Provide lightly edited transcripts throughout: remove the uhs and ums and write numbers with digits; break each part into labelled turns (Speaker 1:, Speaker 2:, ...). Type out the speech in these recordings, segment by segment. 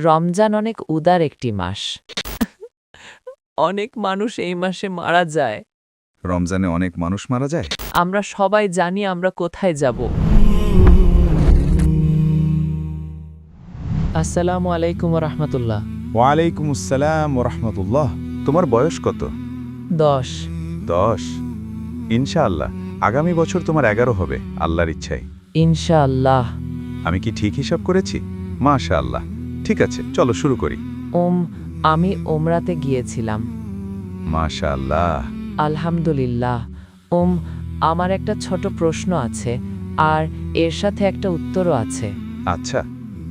Speaker 1: রমজান অনেক উদার একটি মাস। অনেক মানুষ এই মাসে মারা যায়।
Speaker 2: রমজানে অনেক মানুষ মারা যায়।
Speaker 1: আমরা সবাই জানি আমরা কোথায় যাব। আসসালামু আলাইকুম রহমতুল্লাহ।
Speaker 2: ওয়ালাইকুম আসসালাম রহমতুল্লাহ। তোমার বয়স কত?
Speaker 1: 10।
Speaker 2: 10। ইনশাআল্লাহ আগামী বছর তোমার 11 হবে আল্লাহর ইচ্ছায়।
Speaker 1: ইনশাআল্লাহ।
Speaker 2: আমি কি ঠিক হিসাব করেছি? মাশাআল্লাহ। ঠিক আছে, চলো শুরু করি।
Speaker 1: আমি ওমরাতে গিয়েছিলাম।
Speaker 2: মাশাআল্লাহ।
Speaker 1: আলহামদুলিল্লাহ। আমার একটা ছোট প্রশ্ন আছে, আর এর সাথে একটা উত্তরও আছে।
Speaker 2: আচ্ছা,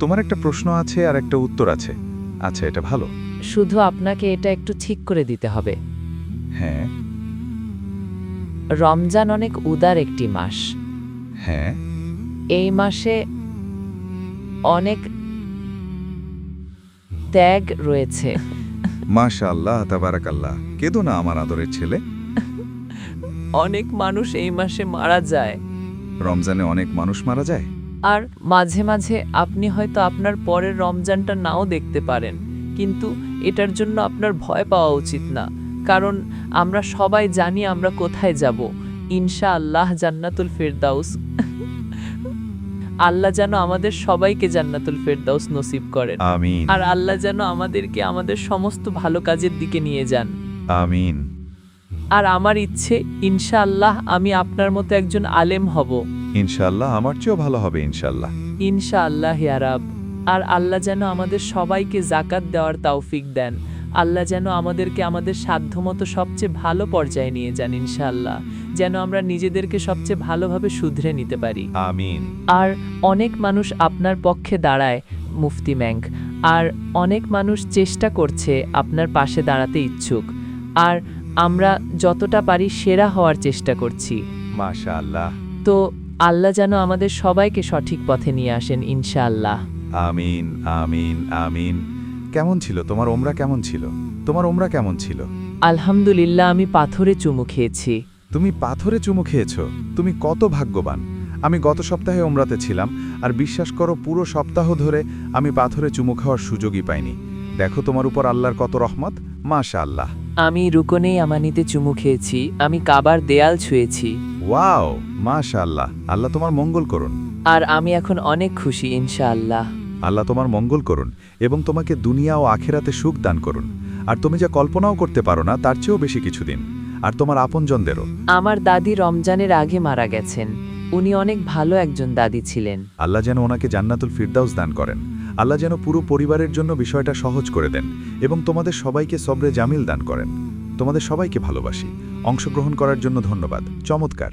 Speaker 2: তোমার একটা প্রশ্ন আছে আর একটা উত্তর আছে। আচ্ছা, এটা ভালো।
Speaker 1: শুধু আপনাকে এটা একটু ঠিক করে দিতে হবে।
Speaker 2: হ্যাঁ।
Speaker 1: রমজান অনেক উদার একটি মাস।
Speaker 2: হ্যাঁ।
Speaker 1: এই মাসে অনেক ত্যাগ রয়েছে।
Speaker 2: মাশাআল্লাহ, তাবারাকাল্লাহ। কেঁদো না আমার আদরের ছেলে।
Speaker 1: অনেক মানুষ এই মাসে মারা যায়।
Speaker 2: রমজানে অনেক মানুষ মারা যায়।
Speaker 1: আর মাঝে মাঝে আপনি হয়তো আপনার পরের রমজানটা নাও দেখতে পারেন, কিন্তু এটার জন্য আপনার ভয় পাওয়া উচিত না, কারণ আমরা সবাই জানি আমরা কোথায় যাব। ইনশাআল্লাহ জান্নাতুল ফেরদাউস। আল্লাহ যেন আমাদের সবাইকে জান্নাতুল ফেরদাউস নসিব করেন।
Speaker 2: আমিন।
Speaker 1: আর আল্লাহ যেন আমাদেরকে আমাদের সমস্ত ভালো কাজের দিকে নিয়ে যান।
Speaker 2: আমিন।
Speaker 1: আর আমার ইচ্ছে, ইনশাআল্লাহ আমি আপনার মতো একজন আলেম হব।
Speaker 2: ইনশাআল্লাহ আমার চেয়েও ভালো হবে ইনশাআল্লাহ।
Speaker 1: ইনশাআল্লাহ ইয়া রাব। আর আল্লাহ যেন আমাদের সবাইকে যাকাত দেওয়ার তৌফিক দেন। আল্লাহ যেন আমাদেরকে আমাদের সাধ্যমতো সবচেয়ে ভালো পর্যায়ে নিয়ে যান ইনশাআল্লাহ, যেন আমরা নিজেদেরকে সবচেয়ে ভালোভাবে শুধরে নিতে পারি।
Speaker 2: আমিন।
Speaker 1: আর অনেক মানুষ আপনার পক্ষে দাঁড়ায়, মুফতি ম্যাঙ্ক। আর অনেক মানুষ চেষ্টা করছে আপনার পাশে দাঁড়াতে ইচ্ছুক। আর আমরা যতটা পারি সেরা হওয়ার চেষ্টা করছি।
Speaker 2: মাশাআল্লাহ।
Speaker 1: তো আল্লাহ যেন আমাদের সবাইকে সঠিক পথে নিয়ে আসেন ইনশাআল্লাহ।
Speaker 2: আমিন আমিন আমিন। কেমন ছিল তোমার ওমরা? কেমন ছিল তোমার ওমরা? কেমন ছিল?
Speaker 1: আলহামদুলিল্লাহ, আমি পাথরে চুমু খেয়েছি।
Speaker 2: তুমি পাথরে চুমু খেয়েছো? তুমি কত ভাগ্যবান। আমি গত সপ্তাহে ওমরাতে ছিলাম, আর বিশ্বাস করো পুরো সপ্তাহ ধরে আমি পাথরে চুমু খাওয়ার সুযোগই পাইনি। দেখো তোমার উপর আল্লাহর কত রহমত। মাশাআল্লাহ।
Speaker 1: আমি রুকনে আমানিতে চুমু খেয়েছি, আমি কাবার দেয়াল ছুঁয়েছি।
Speaker 2: ওয়াও, মাশাআল্লাহ। আল্লাহ তোমার মঙ্গল করুন।
Speaker 1: আর আমি এখন অনেক খুশি ইনশাআল্লাহ।
Speaker 2: আল্লাহ তোমার মঙ্গল করুন এবং তোমাকে দুনিয়া ও আখেরাতে সুখ দান করুন। আর তুমি যা কল্পনাও করতে পারো না তার চেয়েও বেশি কিছুদিন। আর তোমার আপনজনদেরও।
Speaker 1: আমার দাদি রমজানের আগে মারা গেছেন। উনি অনেক ভালো একজন দাদি ছিলেন।
Speaker 2: আল্লাহ যেন ওনাকে জান্নাতুল ফিরদাউস দান করেন। আল্লাহ যেন পুরো পরিবারের জন্য বিষয়টা সহজ করে দেন এবং তোমাদের সবাইকে সবরে জামিল দান করেন। তোমাদের সবাইকে ভালোবাসি। অংশগ্রহণ করার জন্য ধন্যবাদ। চমৎকার।